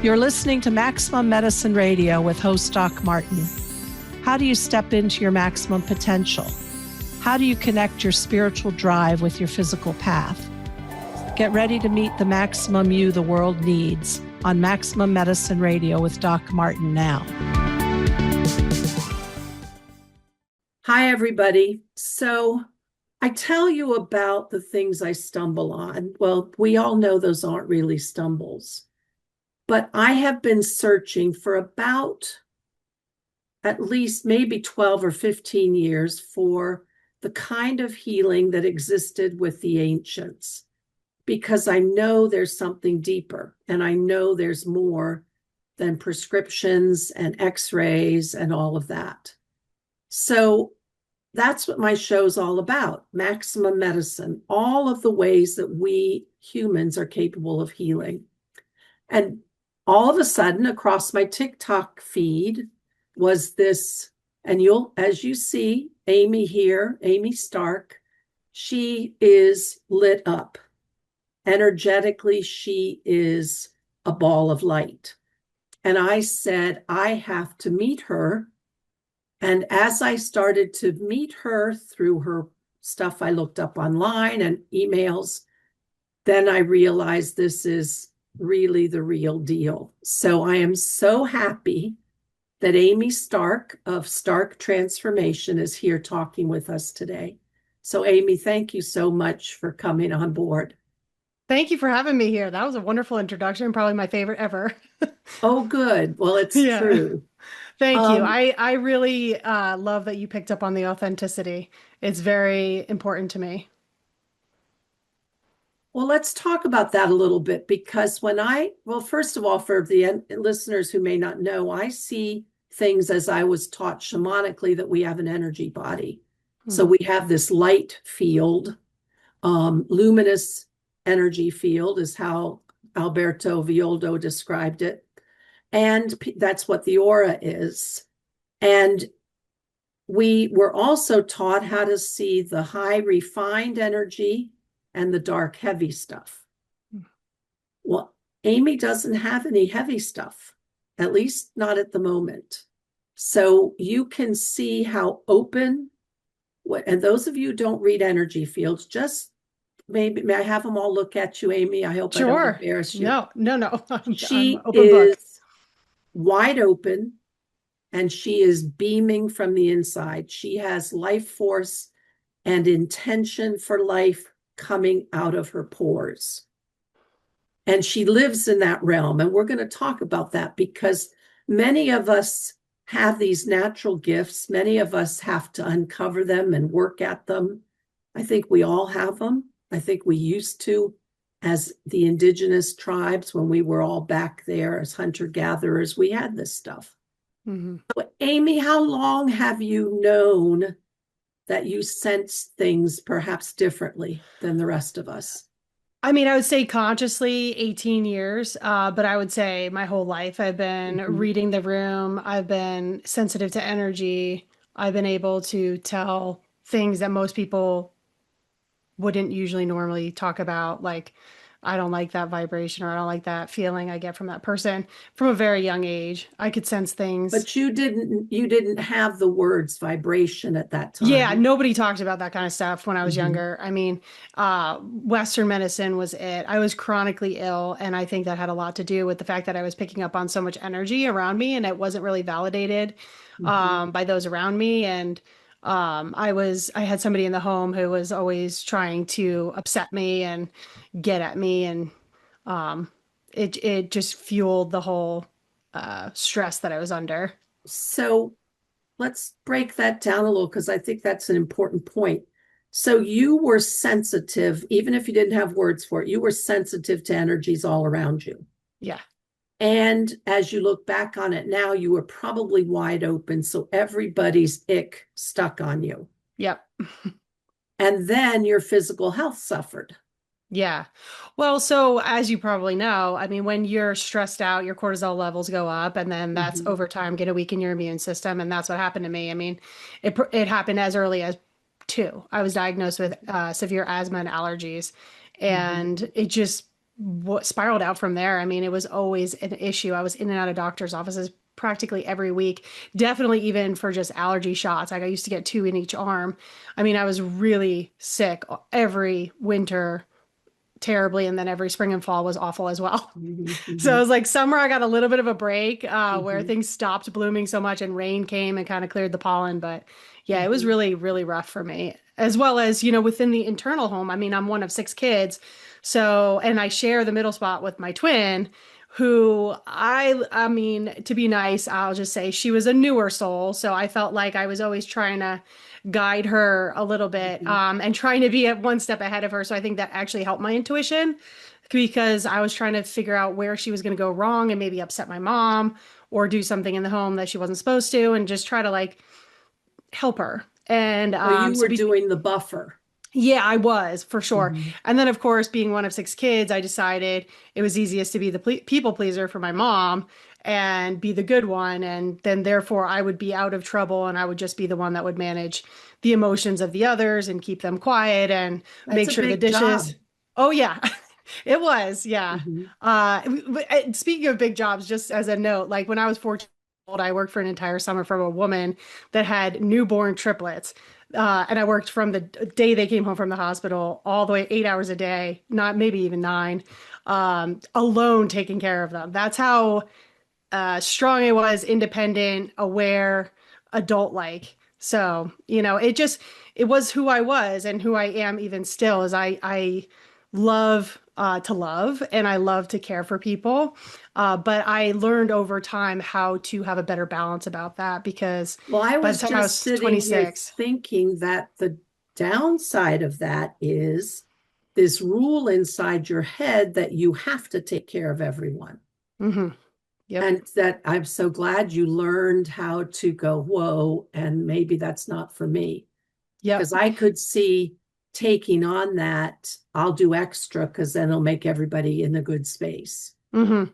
You're listening to Maximum Medicine Radio with host Doc Martin. How do you step into your maximum potential? How do you connect your spiritual drive with your physical path? Get ready to meet the maximum you the world needs on Maximum Medicine Radio with Doc Martin now. Hi, everybody. So I tell you about the things I stumble on. Well, we all know those aren't really stumbles. But I have been searching for about at least maybe 12 or 15 years for the kind of healing that existed with the ancients, because I know there's something deeper, and I know there's more than prescriptions and x-rays and all of that. So that's what my show's all about, Maximum Medicine, all of the ways that we humans are capable of healing. And all of a sudden, across my TikTok feed was this, and as you see, Amy here, Amy Stark, she is lit up. Energetically, she is a ball of light. And I said, I have to meet her. And as I started to meet her through her stuff I looked up online and emails, then I realized this is really the real deal. So I am so happy that Amy Stark of Stark Transformation is here talking with us today. So Amy, thank you so much for coming on board. Thank you for having me here. That was a wonderful introduction, probably my favorite ever. Oh, good. Well, it's true. Thank you. I really love that you picked up on the authenticity. It's very important to me. Well, let's talk about that a little bit, because first of all, for the listeners who may not know, I see things as I was taught shamanically that we have an energy body. So we have this light field, luminous energy field is how Alberto Villoldo described it. And that's what the aura is. And we were also taught how to see the high refined energy and the dark, heavy stuff. Well, Amy doesn't have any heavy stuff, at least not at the moment. So you can see how open, and those of you who don't read energy fields, just maybe, may I have them all look at you, Amy? I hope Sure. I don't embarrass you. No. She I'm open is book. wide open, and she is beaming from the inside. She has life force and intention for life coming out of her pores. And she lives in that realm. And we're going to talk about that, because many of us have these natural gifts. Many of us have to uncover them and work at them. I think we all have them. I think we used to, as the indigenous tribes, when we were all back there as hunter-gatherers, we had this stuff. Mm-hmm. So, Amy, how long have you known that you sense things perhaps differently than the rest of us? I mean, I would say consciously 18 years, but I would say my whole life I've been reading the room. I've been sensitive to energy. I've been able to tell things that most people wouldn't usually normally talk about, like, I don't like that vibration, or I don't like that feeling I get from that person. From a very young age, I could sense things. But you didn't have the words vibration at that time. Yeah, nobody talked about that kind of stuff when I was younger. I mean, Western medicine was it. I was chronically ill, and I think that had a lot to do with the fact that I was picking up on so much energy around me, and it wasn't really validated by those around me. And I had somebody in the home who was always trying to upset me and get at me, and it just fueled the whole stress that I was under. So let's break that down a little, because I think that's an important point. So you were sensitive, even if you didn't have words for it, you were sensitive to energies all around you. Yeah. And as you look back on it now, you were probably wide open. So everybody's ick stuck on you. Yep. And then your physical health suffered. Yeah. Well, so as you probably know, I mean, when you're stressed out, your cortisol levels go up, and then that's over time going to weaken your immune system. And that's what happened to me. I mean, it happened as early as 2. I was diagnosed with severe asthma and allergies, and it just what spiraled out from there. I mean, it was always an issue. I was in and out of doctor's offices practically every week, definitely even for just allergy shots. Like I used to get two in each arm. I mean, I was really sick every winter terribly, and then every spring and fall was awful as well. Mhm, So it mhm, was like summer, I got a little bit of a break where mhm, things stopped blooming so much and rain came and kind of cleared the pollen. But yeah, it was mhm. really, really rough for me. As well as, within the internal home. I mean, I'm one of six kids. So, and I share the middle spot with my twin, who I mean, to be nice, I'll just say she was a newer soul. So I felt like I was always trying to guide her a little bit Mhm. and trying to be at one step ahead of her. So I think that actually helped my intuition because I was trying to figure out where she was going to go wrong and maybe upset my mom or do something in the home that she wasn't supposed to and just try to like help her. And So you were doing the buffer. yeah, I was for sure. Mhm, And then, of course, being one of six kids, I decided it was easiest to be the people pleaser for my mom and be the good one. And then, therefore, I would be out of trouble and I would just be the one that would manage the emotions of the others and keep them quiet and That's make a sure the big dishes. job. Oh, yeah, it was. Yeah. Mhm, Speaking of big jobs, just as a note, like when I was 14 years old, I worked for an entire summer for a woman that had newborn triplets. And I worked from the day they came home from the hospital all the way 8 hours a day, not maybe even nine, alone taking care of them. That's how strong I was, independent, aware, adult like. So, it was who I was and who I am even still is I love to love and I love to care for people. But I learned over time how to have a better balance about that because Well, I by the was time I just was sitting here 26, thinking that the downside of that is this rule inside your head that you have to take care of everyone. hmm yep. And that I'm so glad you learned how to go, whoa, and maybe that's not for me. Because Yep. I could see taking on that, I'll do extra because then it'll make everybody in a good space. hmm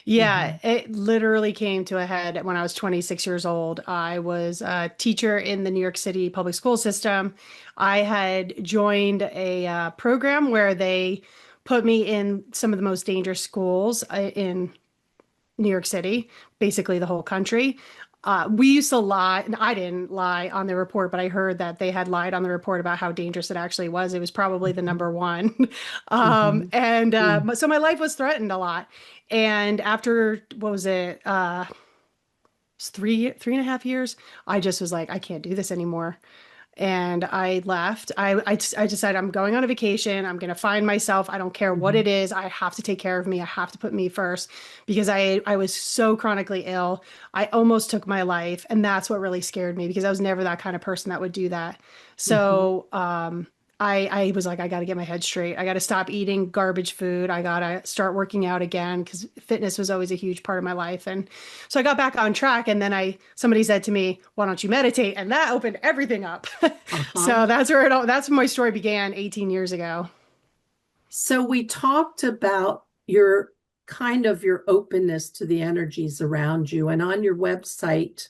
Yeah, Mhm, it literally came to a head when I was 26 years old. I was a teacher in the New York City public school system. I had joined a program where they put me in some of the most dangerous schools in New York City, basically the whole country. We used to lie, and I didn't lie on the report, but I heard that they had lied on the report about how dangerous it actually was. It was probably the mhm, number one. mhm, And mhm. so my life was threatened a lot. And after, what was it? It's 3.5 years. I just was like, I can't do this anymore and I left. I decided I'm going on a vacation. I'm going to find myself. I don't care what Mhm, it is. I have to take care of me. I have to put me first because I was so chronically ill. I almost took my life, and that's what really scared me because I was never that kind of person that would do that. mhm, So, I was like, I got to get my head straight. I got to stop eating garbage food. I got to start working out again because fitness was always a huge part of my life. And so I got back on track. And then somebody said to me, why don't you meditate? And that opened everything up. uh-huh. So that's where my story began 18 years ago. So we talked about your kind of your openness to the energies around you, and on your website,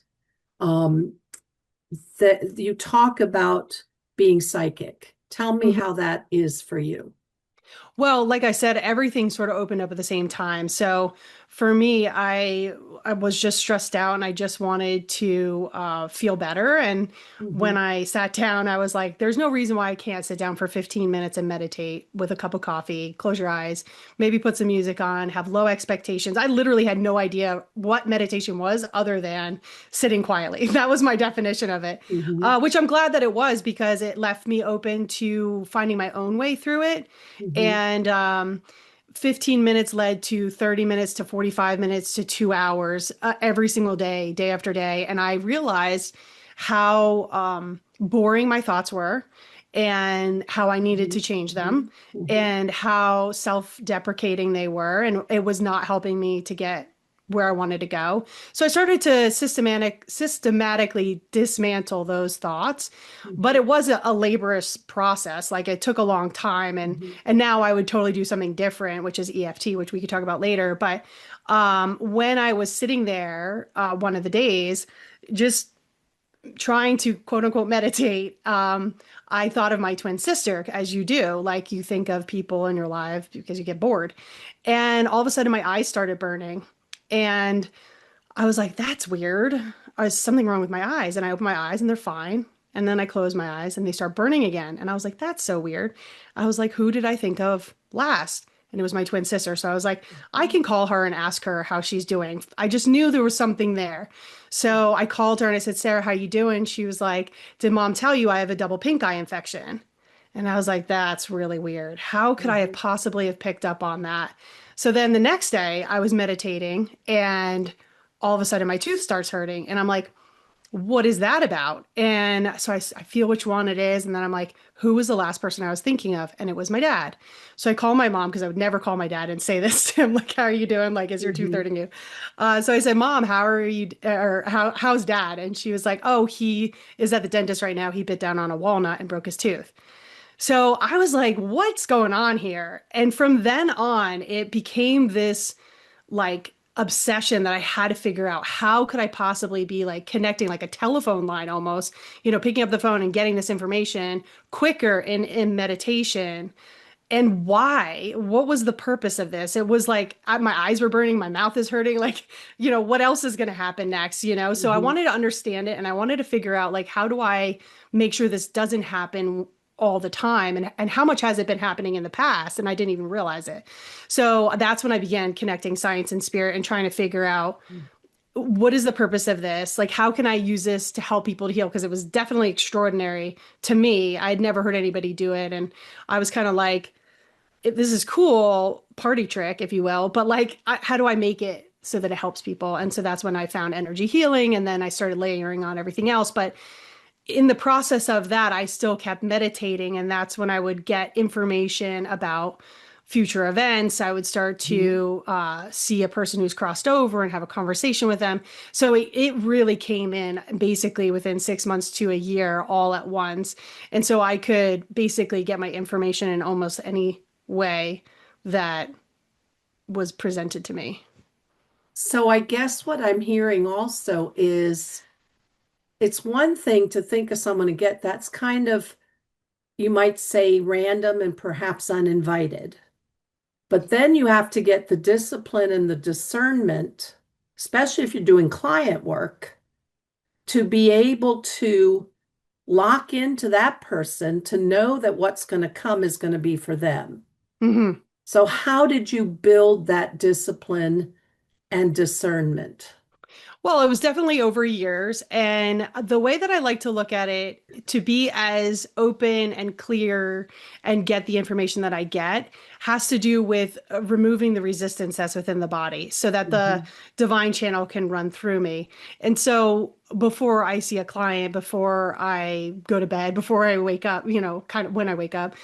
um, that you talk about being psychic. Tell me how that is for you. Well, like I said, everything sort of opened up at the same time. So for me, I was just stressed out and I just wanted to feel better. And when Mhm, I sat down, I was like, there's no reason why I can't sit down for 15 minutes and meditate with a cup of coffee, close your eyes, maybe put some music on, have low expectations. I literally had no idea what meditation was other than sitting quietly. That was my definition of it, mhm, which I'm glad that it was because it left me open to finding my own way through it mhm, and 15 minutes led to 30 minutes to 45 minutes to 2 hours every single day, day after day. And I realized how boring my thoughts were and how I needed mhm, to change them mhm, mhm, and how self-deprecating they were. And it was not helping me to get where I wanted to go. So I started to systematically dismantle those thoughts, but mhm, it was a laborious process. Like it took a long time, and mhm, and now I would totally do something different, which is EFT, which we could talk about later. But when I was sitting there one of the days, just trying to quote unquote meditate, I thought of my twin sister, as you do, like you think of people in your life because you get bored. And all of a sudden, my eyes started burning. And I was like, that's weird. There's something wrong with my eyes. And I open my eyes and they're fine. And then I close my eyes and they start burning again. And I was like, that's so weird. I was like, who did I think of last? And it was my twin sister. So I was like, I can call her and ask her how she's doing. I just knew there was something there. So I called her and I said, Sarah, how you doing? She was like, did mom tell you I have a double pink eye infection? And I was like, that's really weird. How could I have Mhm. possibly have picked up on that? So then the next day I was meditating and all of a sudden my tooth starts hurting. And I'm like, what is that about? And so I feel which one it is. And then I'm like, who was the last person I was thinking of? And it was my dad. So I call my mom because I would never call my dad and say this to him, like, how are you doing? Like, is your tooth Mhm. hurting you? So I said, Mom, how are you? Or how's dad? And she was like, oh, he is at the dentist right now. He bit down on a walnut and broke his tooth. So I was like, what's going on here? And from then on, it became this like obsession that I had to figure out how could I possibly be like connecting like a telephone line almost, picking up the phone and getting this information quicker in meditation. And why? What was the purpose of this? It was like my eyes were burning, my mouth is hurting. Like, what else is going to happen next? So I Mhm. wanted to understand it and I wanted to figure out, like, how do I make sure this doesn't happen all the time? And how much has it been happening in the past? And I didn't even realize it. So that's when I began connecting science and spirit and trying to figure out what is the purpose of this? Like, how can I use this to help people to heal? Because it was definitely extraordinary to me. I had never heard anybody do it. And I was kind of like, this is cool party trick, if you will, but like, how do I make it so that it helps people? And so that's when I found energy healing, and then I started layering on everything else. But in the process of that, I still kept meditating, and that's when I would get information about future events. I would start Mhm. to see a person who's crossed over and have a conversation with them. So it really came in basically within 6 months to a year all at once. And so I could basically get my information in almost any way that was presented to me. So I guess what I'm hearing also is it's one thing to think of someone and get that's kind of, you might say, random and perhaps uninvited. But then you have to get the discipline and the discernment, especially if you're doing client work, to be able to lock into that person to know that what's going to come is going to be for them. Mm-hmm. So, how did you build that discipline and discernment? Well, it was definitely over years. And the way that I like to look at it, to be as open and clear and get the information that I get, has to do with removing the resistance that's within the body so that the Mhm. divine channel can run through me. And so before I see a client, before I go to bed, before I wake up, kind of when I wake up,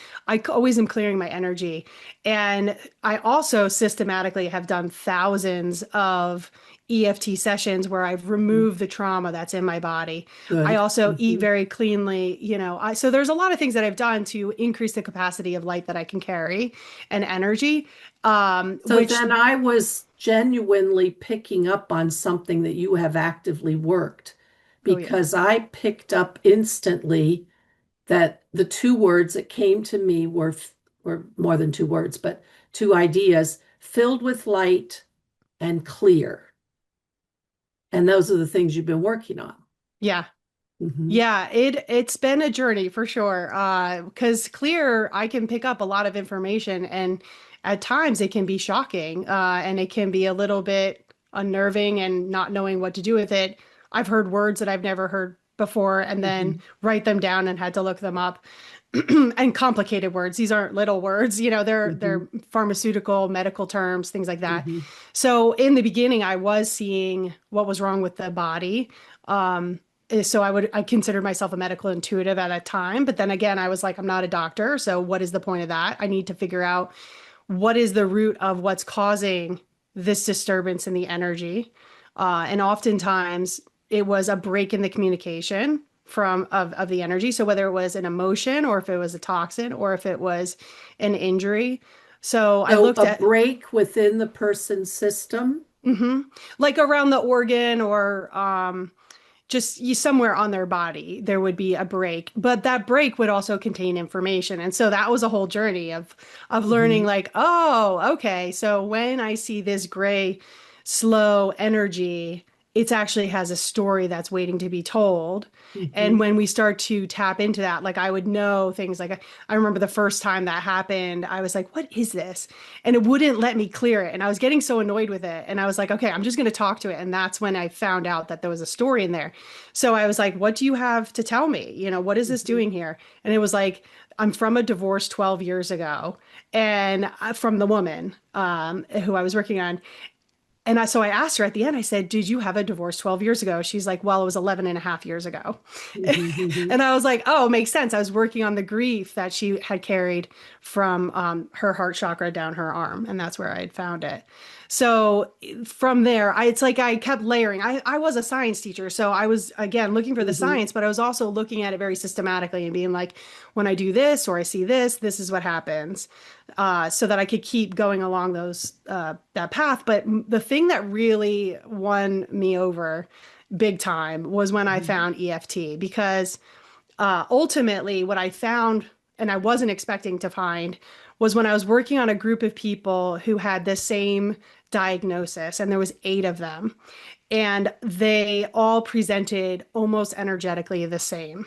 always am clearing my energy. And I also systematically have done thousands of EFT sessions where I've removed the trauma that's in my body. I Good. also eat Mhm. very cleanly, so there's a lot of things that I've done to increase the capacity of light that I can carry and energy, So which, then I was genuinely picking up on something that you have actively worked oh yeah. because I picked up instantly that the two words that came to me were more than two words, but two ideas: filled with light and clear. And those are the things you've been working on. Yeah. Hmm. Yeah, it's been a journey for sure. Because clear, I can pick up a lot of information, and at times it can be shocking, and it can be a little bit unnerving and not knowing what to do with it. I've heard words that I've never heard before, and then Hmm. write them down and had to look them up. And complicated words. These aren't little words, they're Hmm. pharmaceutical, medical terms, things like that. Hmm. So in the beginning, I was seeing what was wrong with the body. So I considered myself a medical intuitive at a time, but then again, I was like, I'm not a doctor, so what is the point of that? I need to figure out what is the root of what's causing this disturbance in the energy. And oftentimes it was a break in the communication of the energy. So whether it was an emotion or if it was a toxin or if it was an injury. So I So looked a at break within the person's system. like around the organ or just somewhere on their body there would be a break, but that break would also contain information. And so that was a whole journey of learning, Mm-hmm. like, oh, okay, so when I see this gray slow energy, it actually has a story that's waiting to be told. And Mm-hmm. when we start to tap into that, like I would know things like I remember the first time that happened, I was like, what is this? And it wouldn't let me clear it. And I was getting so annoyed with it. And I was like, okay, I'm just going to talk to it. And that's when I found out that there was a story in there. So I was like, what do you have to tell me? What is this Mm-hmm. doing here? And it was like, I'm from a divorce 12 years ago and from the woman who I was working on. And so I asked her at the end, I said, did you have a divorce 12 years ago? She's like, well, it was 11 and a half years ago. Mm-hmm. And I was like, oh, it makes sense. I was working on the grief that she had carried from her heart chakra down her arm. And that's where I had found it. So from there, it's like I kept layering. I was a science teacher. So I was, again, looking for the Mm-hmm. science, but I was also looking at it very systematically and being like, when I do this or I see this, this is what happens, so that I could keep going along that path. But the thing that really won me over big time was when I Mm-hmm. found EFT, because ultimately what I found, and I wasn't expecting to find, was when I was working on a group of people who had the same diagnosis, and there was 8 of them, and they all presented almost energetically the same.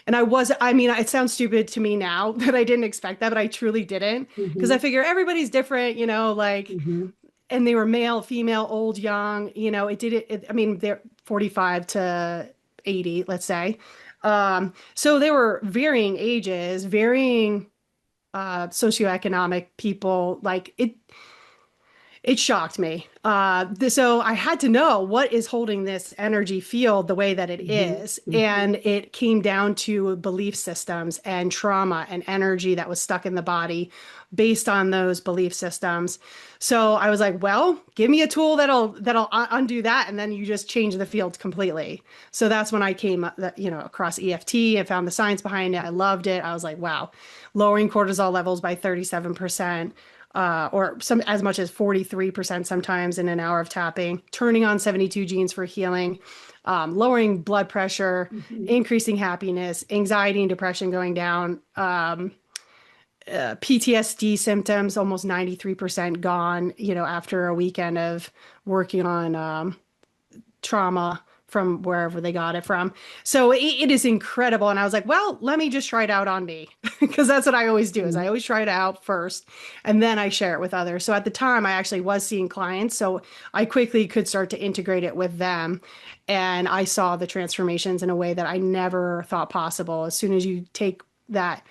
And I mean, it sounds stupid to me now that I didn't expect that, but I truly didn't. Because I Mm-hmm. figure everybody's different, like, Mm-hmm. and they were male, female, old, young, I mean, they're 45 to 80, let's say. So they were varying ages, varying socioeconomic people. Like it shocked me. So I had to know what is holding this energy field the way that it Mm-hmm. is. Mm-hmm. And it came down to belief systems and trauma and energy that was stuck in the body based on those belief systems. So I was like, well, give me a tool that'll undo that, and then you just change the field completely. So that's when I came, across EFT and found the science behind it. I loved it. I was like, wow, lowering cortisol levels by 37%, or some as much as 43% sometimes in an hour of tapping, turning on 72 genes for healing, lowering blood pressure, Mm-hmm. increasing happiness, anxiety and depression going down, PTSD symptoms almost 93% gone, after a weekend of working on trauma from wherever they got it from. So it is incredible. And I was like, well, let me just try it out on me, because that's what I always do, is I always try it out first and then I share it with others. So at the time I actually was seeing clients, so I quickly could start to integrate it with them. And I saw the transformations in a way that I never thought possible. As soon as you take that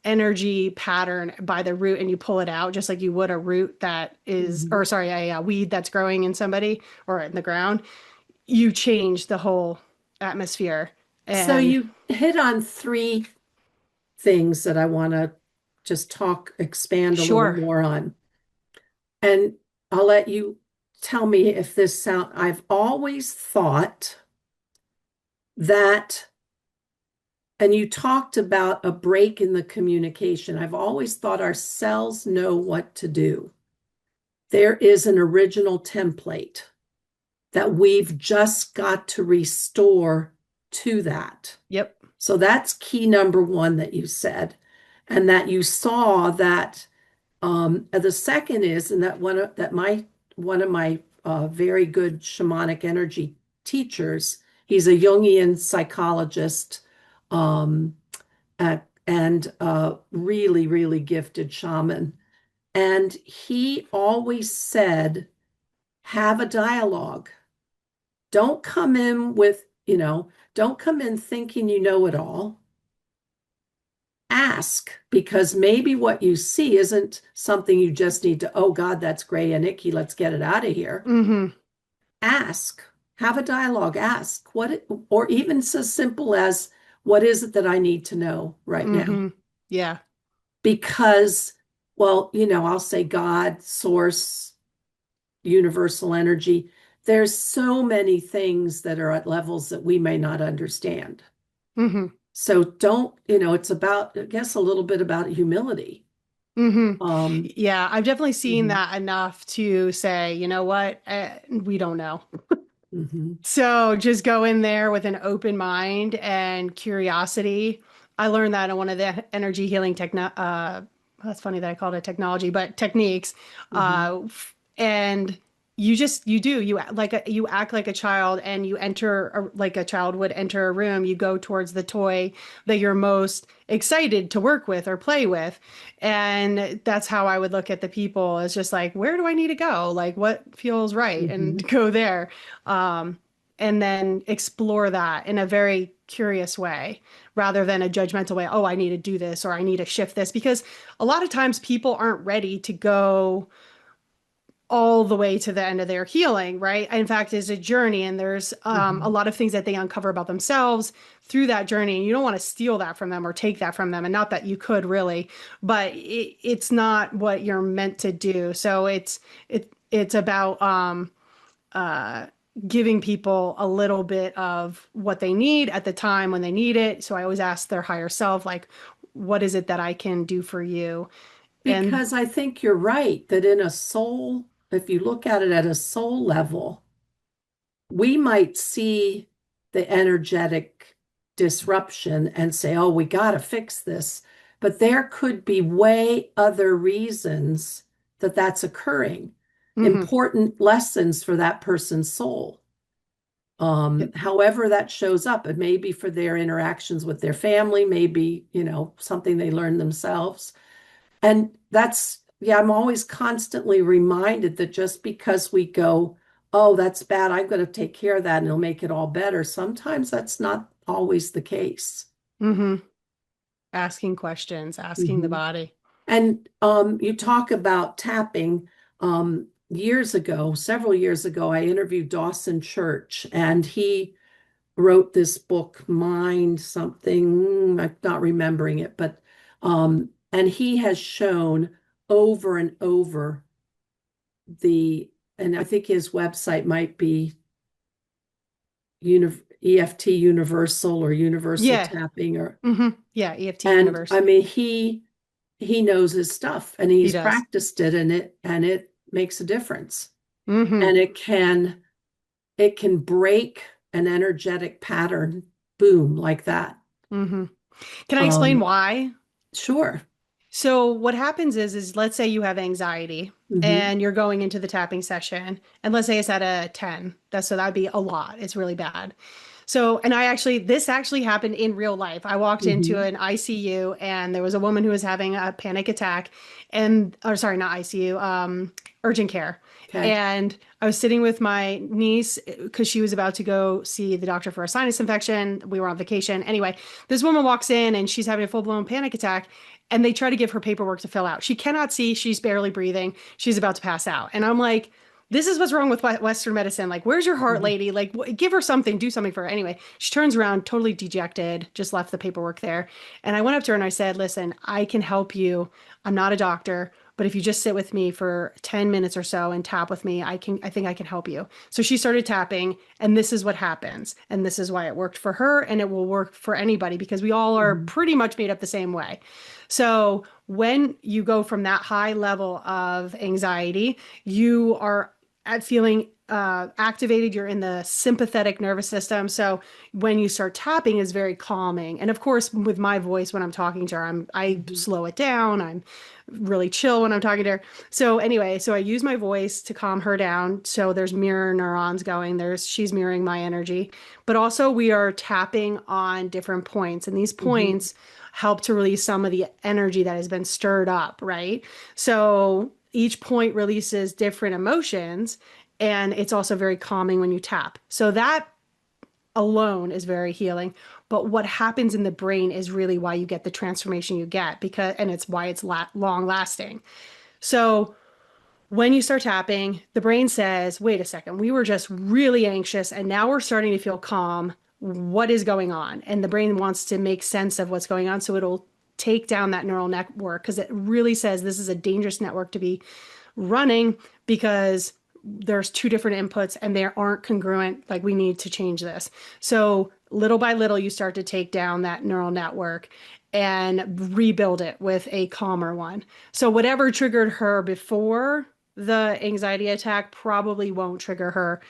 energy pattern by the root and you pull it out, just like you would a root that is, Mm-hmm. or sorry, a weed that's growing in somebody or in the ground, you change the whole atmosphere. So And you hit on three things that I want to just expand a little sure. more on. And I'll let you tell me if I've always thought that, and you talked about a break in the communication. I've always thought our cells know what to do. There is an original template that we've just got to restore to that. Yep. So that's key number one that you said, and that you saw that. The second is, and that one of my very good shamanic energy teachers, he's a Jungian psychologist, um, and really, really gifted shaman. And he always said, have a dialogue. Don't come in don't come in thinking you know it all. Ask, because maybe what you see isn't something you just need to, oh God, that's gray and icky, let's get it out of here. Mm-hmm. Ask, have a dialogue, ask or even so simple as, what is it that I need to know right now? Mm-hmm. Yeah. Because, well, I'll say God, source, universal energy. There's so many things that are at levels that we may not understand. Mm-hmm. So it's about, I guess, a little bit about humility. Mm-hmm. Um, Yeah, I've definitely seen mhm, that enough to say, you know what, we don't know. Hmm. So just go in there with an open mind and curiosity. I learned that in one of the energy healing that's funny that I called it technology, but techniques. Hmm. And you act like a child and you enter like a child would enter a room. You go towards the toy that you're most excited to work with or play with. And that's how I would look at the people. It's just like, where do I need to go? Like what feels right Hmm. and go there. Um, and then explore that in a very curious way rather than a judgmental way. Oh, I need to do this or I need to shift this because a lot of times people aren't ready to go all the way to the end of their healing, right? In fact, it's a journey and there's a Hmm. lot of things that they uncover about themselves through that journey. And you don't want to steal that from them or take that from them. And not that you could really, but it's not what you're meant to do. So it's about uh, giving people a little bit of what they need at the time when they need it. So I always ask their higher self, like, what is it that I can do for you? And Because I think you're right that in a soul, if you look at it at a soul level, we might see the energetic disruption and say, oh, we got to fix this. But there could be way other reasons that that's occurring, mhm, important lessons for that person's soul. yep, However that shows up, it may be for their interactions with their family, maybe, something they learned themselves. And that's, yeah, I'm always constantly reminded that just because we go, oh, that's bad, I'm going to take care of that and it'll make it all better. Sometimes that's not always the case. mhm. Asking questions, asking the Hmm. body. And you talk about tapping. Years ago, several years ago, I interviewed Dawson Church, and he wrote this book, Mind something. I'm not remembering it, but and he has shown over and over and I think his website might be EFT Universal or Universal Yeah. Tapping or Yeah, EFT and universe. I mean he knows his stuff and He he's does. practiced it and it makes a difference. Hmm. And it can break an energetic pattern, boom, like that. Hmm. Can I explain Um, why? sure. So what happens is let's say you have anxiety Hmm. and you're going into the tapping session, and let's say it's at a 10. That'd be a lot. It's really bad. So, and this actually happened in real life. I walked into Hmm. an ICU and there was a woman who was having a panic attack or sorry, not ICU, urgent care. Okay. And I was sitting with my niece because she was about to go see the doctor for a sinus infection. We were on vacation. Anyway, this woman walks in and she's having a full-blown panic attack and they try to give her paperwork to fill out. She cannot see, she's barely breathing, she's about to pass out. And I'm like, this is what's wrong with Western medicine. Like, where's your heart, Hmm. lady? Like, give her something, do something for her. Anyway, she turns around, totally dejected, just left the paperwork there. And I went up to her and I said, listen, I can help you. I'm not a doctor, but if you just sit with me for 10 minutes or so and tap with me, I think I can help you. So she started tapping, and this is what happens. And this is why it worked for her, and it will work for anybody because we all are Hmm. pretty much made up the same way. So when you go from that high level of anxiety, you are at feeling activated. You're in the sympathetic nervous system. So when you start tapping, is very calming. And of course, with my voice when I'm talking to her, I Hmm. slow it down. I'm really chill when I'm talking to her. So anyway, so I use my voice to calm her down. So there's mirror neurons going. She's mirroring my energy, but also we are tapping on different points, and these Hmm. points help to release some of the energy that has been stirred up, right? So each point releases different emotions, and it's also very calming when you tap. So that alone is very healing. But what happens in the brain is really why you get the transformation you get and it's why it's long lasting. So when you start tapping, the brain says, wait a second, we were just really anxious and now we're starting to feel calm. What is going on? And the brain wants to make sense of what's going on. So it'll take down that neural network because it really says this is a dangerous network to be running because there's two different inputs and they aren't congruent. Like we need to change this. So little by little, you start to take down that neural network and rebuild it with a calmer one. So whatever triggered her before the anxiety attack probably won't trigger her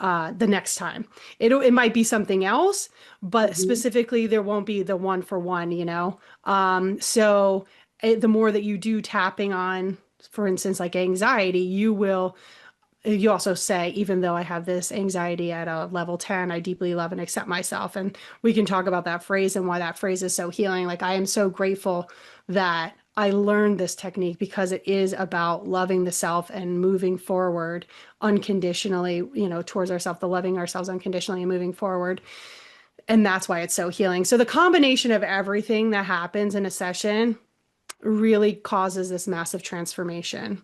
the next time. It might be something else, but Hmm. specifically there won't be the one for one, you know? So the more that you do tapping on, for instance, like anxiety, you also say, even though I have this anxiety at a level 10, I deeply love and accept myself. And we can talk about that phrase and why that phrase is so healing. Like, I am so grateful that I learned this technique because it is about loving the self and moving forward unconditionally, towards ourselves, the loving ourselves unconditionally and moving forward. And that's why it's so healing. So the combination of everything that happens in a session really causes this massive transformation.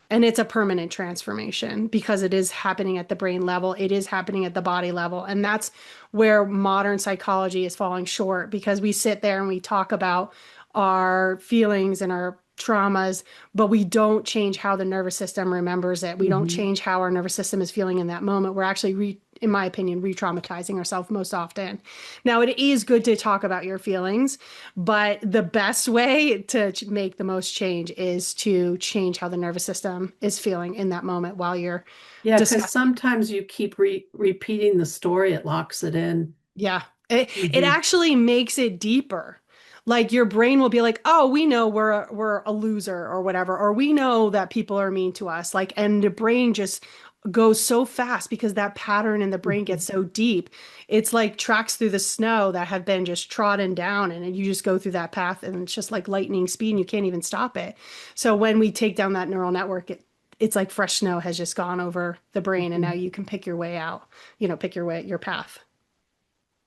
And it's a permanent transformation because it is happening at the brain level, it is happening at the body level. And that's where modern psychology is falling short, because we sit there and we talk about our feelings and our traumas, but we don't change how the nervous system remembers it. We don't Hmm. change how our nervous system is feeling in that moment. We're actually, in my opinion, re-traumatizing ourselves most often. Now, it is good to talk about your feelings, but the best way to make the most change is to change how the nervous system is feeling in that moment while you're Yeah, because discussing. sometimes you keep repeating the story, it locks it in. Yeah. It Hmm. actually makes it deeper. Like, your brain will be like, "Oh, we know we're a loser or whatever, or we know that people are mean to us." Like, and the brain just goes so fast because that pattern in the brain gets Hmm. so deep. It's like tracks through the snow that have been just trodden down, and you just go through that path, and it's just like lightning speed, and you can't even stop it. So when we take down that neural network, it's like fresh snow has just gone over the brain, and now Hmm. you can pick your way out, pick your path.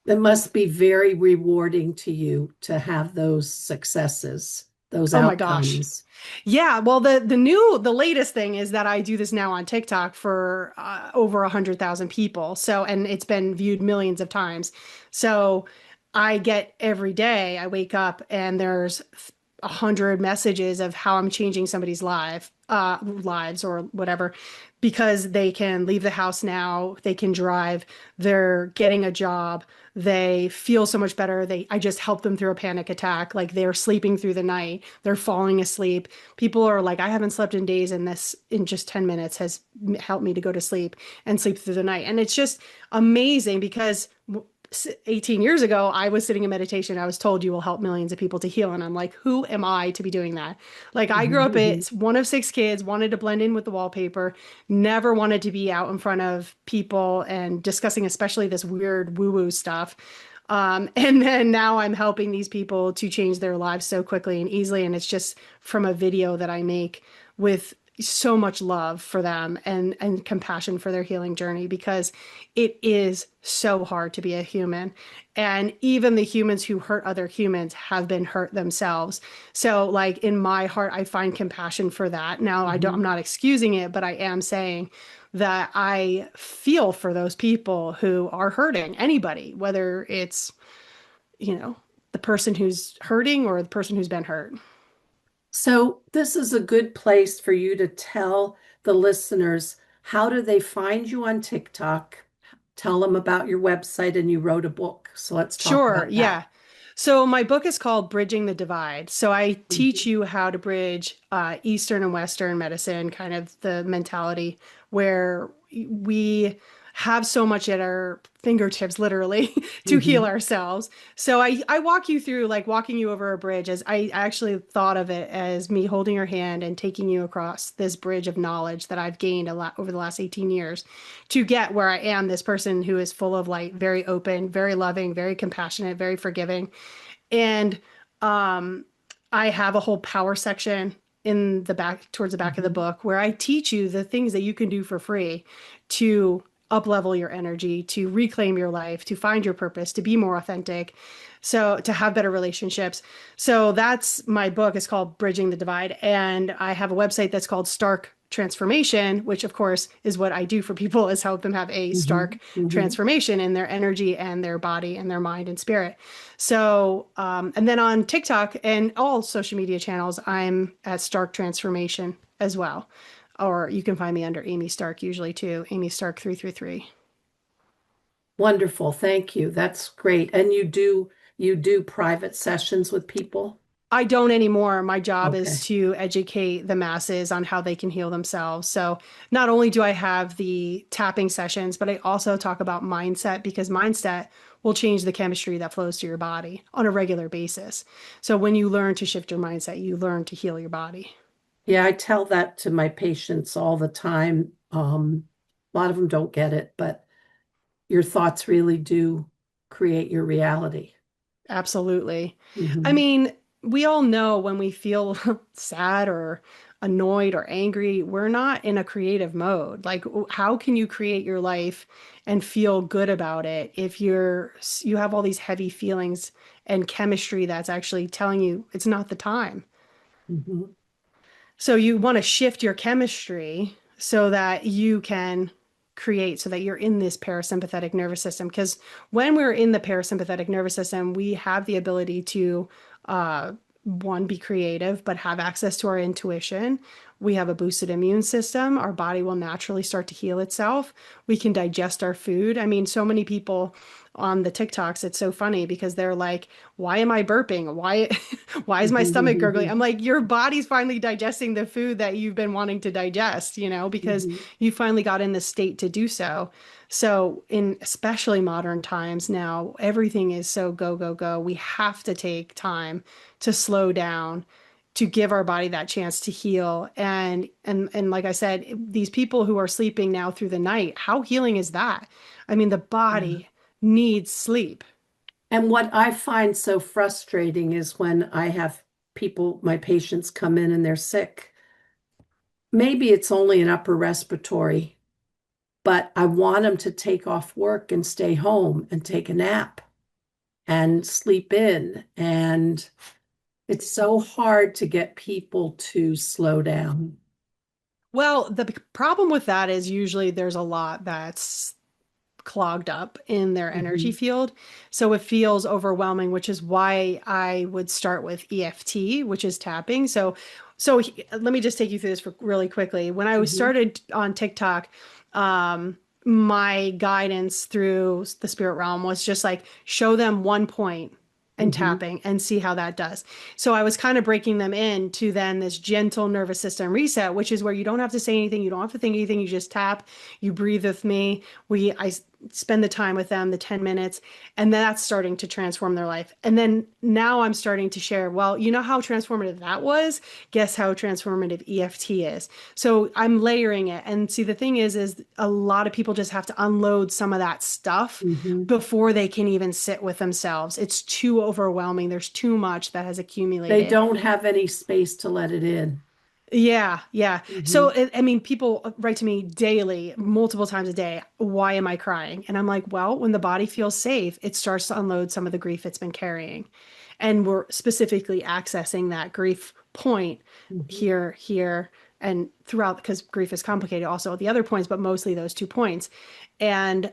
It must be very rewarding to you to have those successes, those Oh my gosh. outcomes. Yeah, well, the latest thing is that I do this now on TikTok for over 100,000 people. So, and it's been viewed millions of times. So I get every day, I wake up and there's 100 messages of how I'm changing somebody's lives or whatever, because they can leave the house now, they can drive, they're getting a job, they feel so much better. I just helped them through a panic attack. Like, they're sleeping through the night, they're falling asleep. People are like, I haven't slept in days, and this in just 10 minutes has helped me to go to sleep and sleep through the night. And it's just amazing because 18 years ago, I was sitting in meditation. I was told you will help millions of people to heal. And I'm like, who am I to be doing that? Like, I grew up Hmm. as one of 6 kids, wanted to blend in with the wallpaper, never wanted to be out in front of people and discussing, especially this weird woo woo stuff. And then now I'm helping these people to change their lives so quickly and easily. And it's just from a video that I make with so much love for them and compassion for their healing journey, because it is so hard to be a human, and even the humans who hurt other humans have been hurt themselves. So, like, in my heart, I find compassion for that. Now, I'm Hmm. not excusing it, but I am saying that I feel for those people who are hurting anybody, whether it's, you know the person who's hurting or the person who's been hurt. So this is a good place for you to tell the listeners, how do they find you on TikTok? Tell them about your website, and you wrote a book. So let's talk Sure, about that. yeah. So my book is called Bridging the Divide. So I teach Mhm. you how to bridge Eastern and Western medicine, kind of the mentality where we have so much at our fingertips, literally, to heal Mhm. ourselves. So I walk you through, like walking you over a bridge, as I actually thought of it as me holding your hand and taking you across this bridge of knowledge that I've gained a lot over the last 18 years to get where I am, this person who is full of light, very open, very loving, very compassionate, very forgiving. And um, I have a whole power section in the back, towards the back of the Mhm. book, where I teach you the things that you can do for free to up level your energy, to reclaim your life, to find your purpose, to be more authentic, so to have better relationships. So that's my book. It's called Bridging the Divide. And I have a website that's called Stark Transformation, which of course is what I do for people, is help them have a stark Mhm. Mhm. transformation in their energy and their body and their mind and spirit. So, and then on TikTok and all social media channels, I'm at Stark Transformation as well. Or you can find me under Amy Stark usually too, Amy Stark 333. Wonderful. Thank you. That's great. And you do private sessions with people? I don't anymore. My job is Okay. to educate the masses on how they can heal themselves. So not only do I have the tapping sessions, but I also talk about mindset because mindset will change the chemistry that flows to your body on a regular basis. So when you learn to shift your mindset, you learn to heal your body. Yeah, I tell that to my patients all the time. A lot of them don't get it, but your thoughts really do create your reality. Absolutely. I Hmm. mean, we all know when we feel sad or annoyed or angry, we're not in a creative mode. Like, how can you create your life and feel good about it if you have all these heavy feelings and chemistry that's actually telling you it's not the time? Hmm. So you want to shift your chemistry so that you can create, so that you're in this parasympathetic nervous system. Because when we're in the parasympathetic nervous system, we have the ability to, one, be creative, but have access to our intuition. We have a boosted immune system. Our body will naturally start to heal itself. We can digest our food. I mean, so many people on the TikToks, it's so funny because they're like, why am I burping? Why why is my stomach gurgling? I'm like, your body's finally digesting the food that you've been wanting to digest, because Hmm. you finally got in the state to do so. So in especially modern times now, everything is so go, go, go. We have to take time to slow down, to give our body that chance to heal. And like I said, these people who are sleeping now through the night, how healing is that? I mean, the Yeah. body needs sleep. And what I find so frustrating is when I have people, my patients come in and they're sick. Maybe it's only an upper respiratory, but I want them to take off work and stay home and take a nap and sleep in. And it's so hard to get people to slow down. Well, the problem with that is usually there's a lot that's clogged up in their energy Hmm. field. So it feels overwhelming, which is why I would start with EFT, which is tapping. Let me just take you through this really quickly. When I was Hmm. started on TikTok, my guidance through the spirit realm was just like show them one point and Hmm. tapping and see how that does. So I was kind of breaking them into then this gentle nervous system reset, which is where you don't have to say anything, you don't have to think anything, you just tap, you breathe with me. I spend the time with them, the 10 minutes, and that's starting to transform their life. And then now I'm starting to share, well, you know how transformative that was? Guess how transformative EFT is. So I'm layering it. And see, the thing is a lot of people just have to unload some of that stuff Hmm. before they can even sit with themselves. It's too overwhelming. There's too much that has They accumulated. don't have any space to let it in. Yeah, yeah. So, Hmm. I mean, people write to me daily, multiple times a day. Why am I crying? And I'm like, well, when the body feels safe, it starts to unload some of the grief it's been carrying. And we're specifically accessing that grief point Hmm. here, and throughout, because grief is complicated also at the other points, but mostly those 2 points. And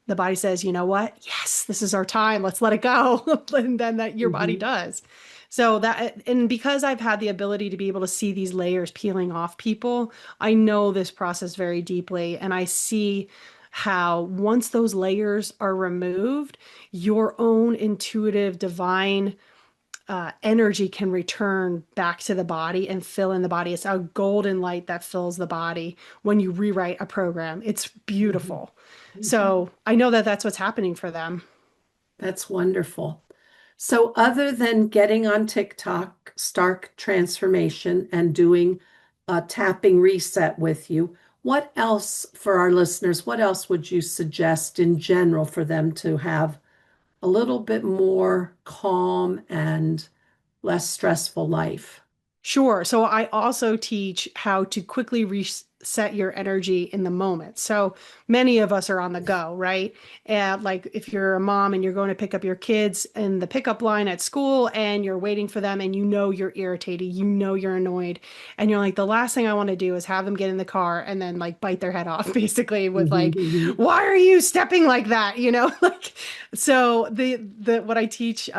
the body says, you know what? Yes, this is our time. Let's let it go. And then that your body Hmm. does. So that, and because I've had the ability to be able to see these layers peeling off people, I know this process very deeply. And I see how once those layers are removed, your own intuitive divine energy can return back to the body and fill in the body. It's a golden light that fills the body when you rewrite a program. It's Hmm. beautiful. Hmm. So I know that that's what's happening for them. That's wonderful. So, other than getting on TikTok, Stark Transformation, and doing a tapping reset with you, what else for our listeners? What else would you suggest in general for them to have a little bit more calm and less stressful life? Sure. So I also teach how to quickly reset your energy in the moment. So many of us are on the go, right? And like if you're a mom and you're going to pick up your kids in the pickup line at school and you're waiting for them and you know you're irritated, you know you're annoyed, and you're like, the last thing I want to do is have them get in the car and then like bite their head off, basically, with like, Mhm. why are you stepping like that? Like so the what I teach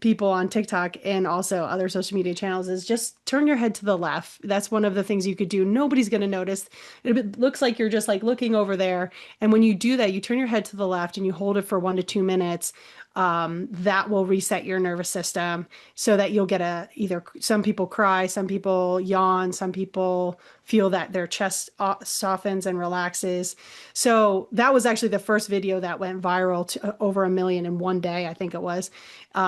people on TikTok and also other social media channels is just turn your head to the left. That's one of the things you could do. Nobody's going to notice. It looks like you're just like looking over there. And when you do that, you turn your head to the left and you hold it for 1 to 2 minutes. that will reset your nervous system so that you'll get either some people cry, some people yawn, some people feel that their chest softens and relaxes. So that was actually the first video that went viral to over 1 million in one day, I think it was,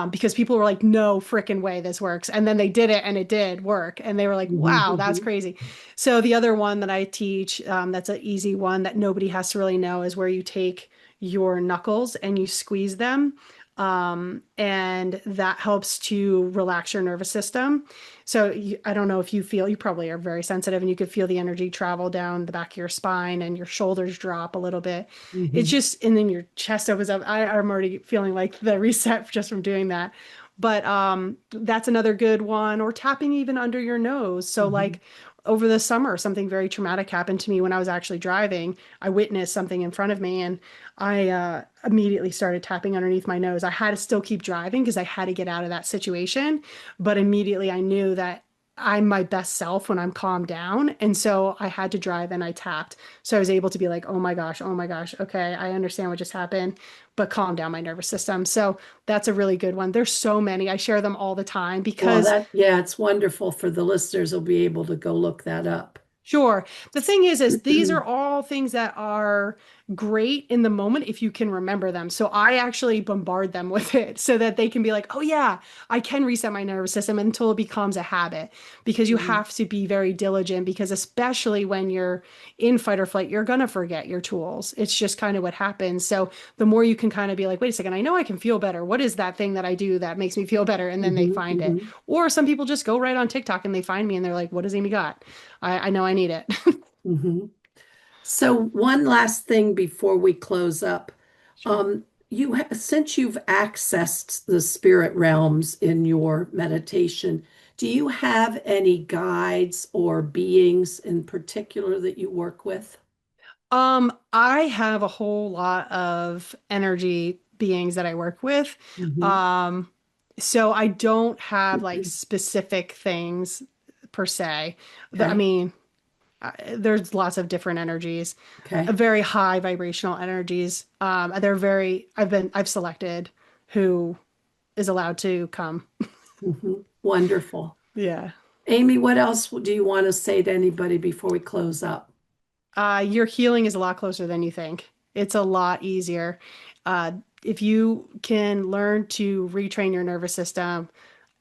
because people were like, no freaking way this works. And then they did it and it did work. And they were like, wow, that's Mm-hmm. crazy. So the other one that I teach, that's an easy one that nobody has to really know, is where you take your knuckles and you squeeze them. And that helps to relax your nervous system. So I don't know if you probably are very sensitive, and you could feel the energy travel down the back of your spine and your shoulders drop a little bit. It's Mm-hmm. just, and then your chest opens up. I'm already feeling like the reset just from doing that. But that's another good one. Or tapping even under your nose. So Mm-hmm. like over the summer, something very traumatic happened to me when I was actually driving. I witnessed something in front of me, and I immediately started tapping underneath my nose. I had to still keep driving because I had to get out of that situation. But immediately I knew that I'm my best self when I'm calmed down. And so I had to drive and I tapped. So I was able to be like, oh my gosh, okay, I understand what just happened, but calm down my nervous system. So that's a really good one. There's so many. I share them all the time Well, because yeah, it's wonderful for the listeners will be able to go look that up. sure. The thing is these are all things that are great in the moment if you can remember them. So I actually bombard them with it so that they can be like, oh yeah, I can reset my nervous system until it becomes a habit. Because you Mhm. have to be very diligent, because especially when you're in fight or flight, you're gonna forget your tools. It's just kind of what happens. So the more you can kind of be like, wait a second, I know I can feel better. What is that thing that I do that makes me feel better? And then they Mhm. find it. Mhm. Or some people just go right on TikTok and they find me and they're like, what does Amy got? I know I need it. Mhm. So one last thing before we close up. Sure. Since you've accessed the spirit realms in your meditation, do you have any guides or beings in particular that you work with? I have a whole lot of energy beings that I work with. Mhm. Um, so I don't have like specific things per se. I Okay. mean, there's lots of different energies, Okay. very high vibrational energies. I've selected who is allowed to come. Wonderful. Yeah. Amy, what else do you want to say to anybody before we close up? Your healing is a lot closer than you think. It's a lot easier. Uh, if you can learn to retrain your nervous system,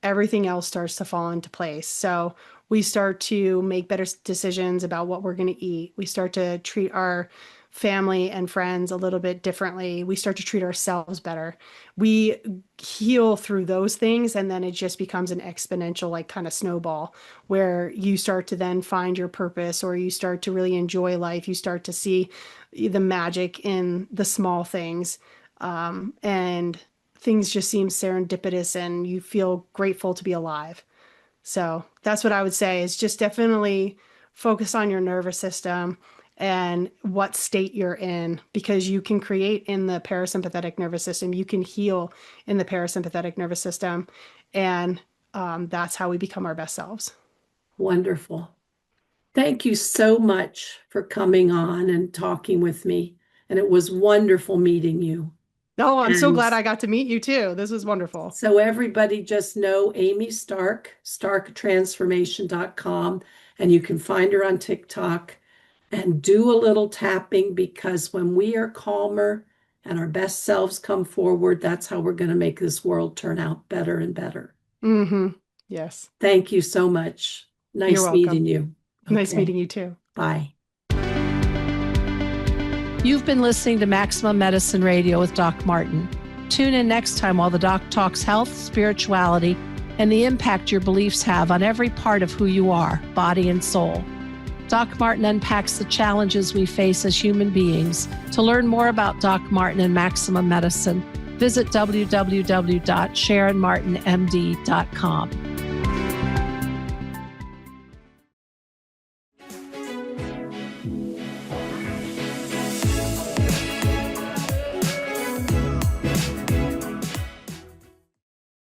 everything else starts to fall into place. So we start to make better decisions about what we're going to eat. We start to treat our family and friends a little bit differently. We start to treat ourselves better. We heal through those things, and then it just becomes an exponential, like kind of snowball, where you start to then find your purpose, or you start to really enjoy life. You start to see the magic in the small things. And things just seem serendipitous and you feel grateful to be alive. So that's what I would say, is just definitely focus on your nervous system and what state you're in, because you can create in the parasympathetic nervous system. You can heal in the parasympathetic nervous system. And that's how we become our best selves. Wonderful. Thank you so much for coming on and talking with me. And it was wonderful meeting you. Oh, I'm so And glad I got to meet you too. This was wonderful. so everybody just know Amy Stark, starktransformation.com, and you can find her on TikTok and do a little tapping, because when we are calmer and our best selves come forward, that's how we're going to make this world turn out better and better. Mm-hmm. Yes. Thank you so much. You're Nice welcome. meeting you. Nice Okay, meeting you too. bye. You've been listening to Maximum Medicine Radio with Doc Martin. Tune in next time while the doc talks health, spirituality, and the impact your beliefs have on every part of who you are, body and soul. Doc Martin unpacks the challenges we face as human beings. To learn more about Doc Martin and Maximum Medicine, visit www.sharonmartinmd.com.